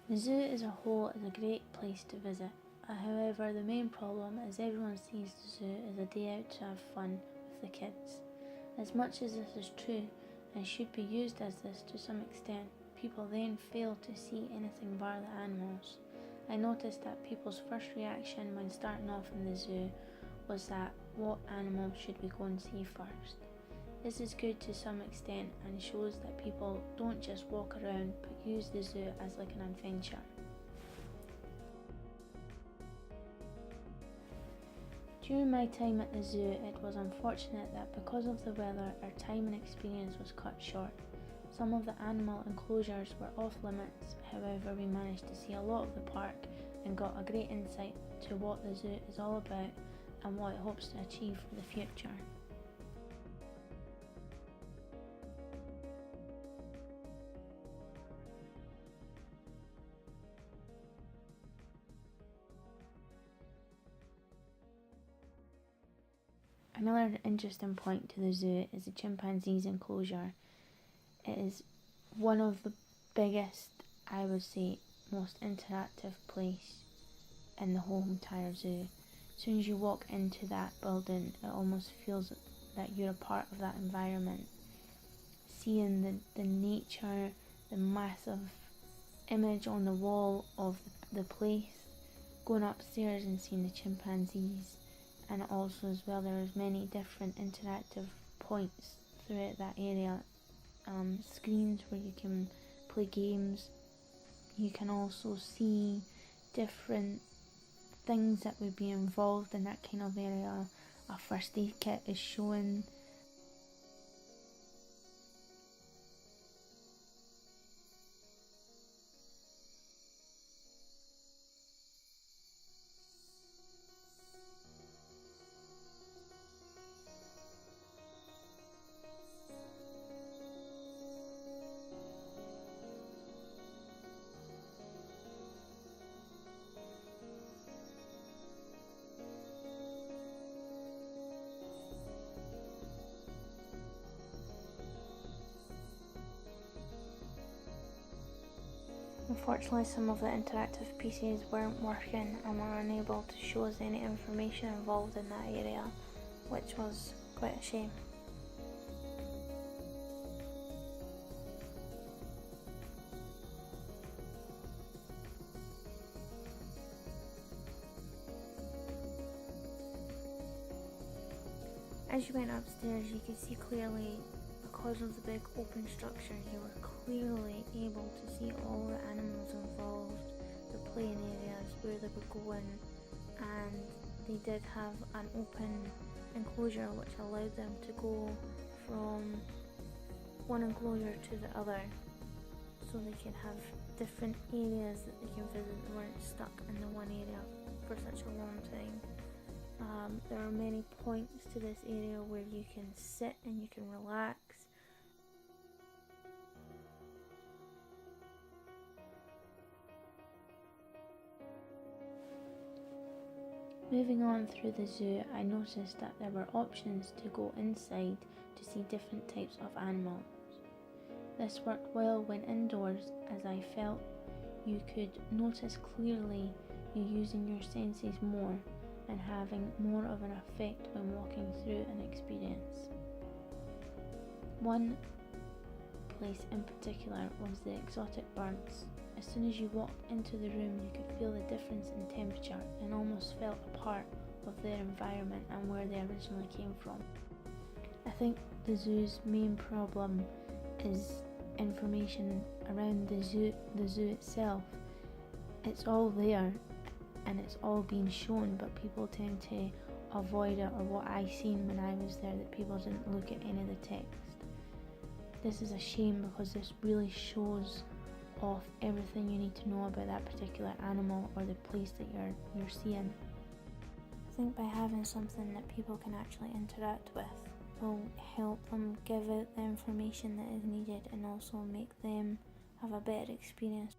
The zoo as a whole is a great place to visit. However, the main problem is everyone sees the zoo as a day out to have fun with the kids. As much as this is true and should be used as this to some extent, people then fail to see anything bar the animals. I noticed that people's first reaction when starting off in the zoo was that what animal should we go and see first? This is good to some extent and shows that people don't just walk around but use the zoo as like an adventure. During my time at the zoo, it was unfortunate that because of the weather, our time and experience was cut short. Some of the animal enclosures were off limits, however we managed to see a lot of the park and got a great insight to what the zoo is all about and what it hopes to achieve for the future. Another interesting point to the zoo is the chimpanzees enclosure. It is one of the biggest, I would say, most interactive place in the whole entire zoo. As soon as you walk into that building, it almost feels that you're a part of that environment. Seeing the nature, the massive image on the wall of the place, going upstairs and seeing the chimpanzees, and also as well there's many different interactive points throughout that area, screens where you can play games. You can also see different things that would be involved in that kind of area. A first aid kit is shown. Unfortunately, some of the interactive pieces weren't working and were unable to show us any information involved in that area, which was quite a shame. As you went upstairs, you could see clearly, because of the big open structure, you were clearly able to see all the animals involved, the playing areas, where they were going, and they did have an open enclosure which allowed them to go from one enclosure to the other, so they could have different areas that they can visit. They weren't stuck in the one area for such a long time. There are many points to this area where you can sit and you can relax. Moving on through the zoo, I noticed that there were options to go inside to see different types of animals. This worked well when indoors, as I felt you could notice clearly, you're using your senses more and having more of an effect when walking through an experience. One place in particular was the exotic birds. As soon as you walked into the room, you could feel the difference in temperature and almost felt a part of their environment and where they originally came from. I think the zoo's main problem is information around the zoo itself. It's all there and it's all being shown, but people tend to avoid it, or what I seen when I was there, that people didn't look at any of the text. This is a shame because this really shows off everything you need to know about that particular animal or the place that you're seeing. I think by having something that people can actually interact with will help them give out the information that is needed and also make them have a better experience.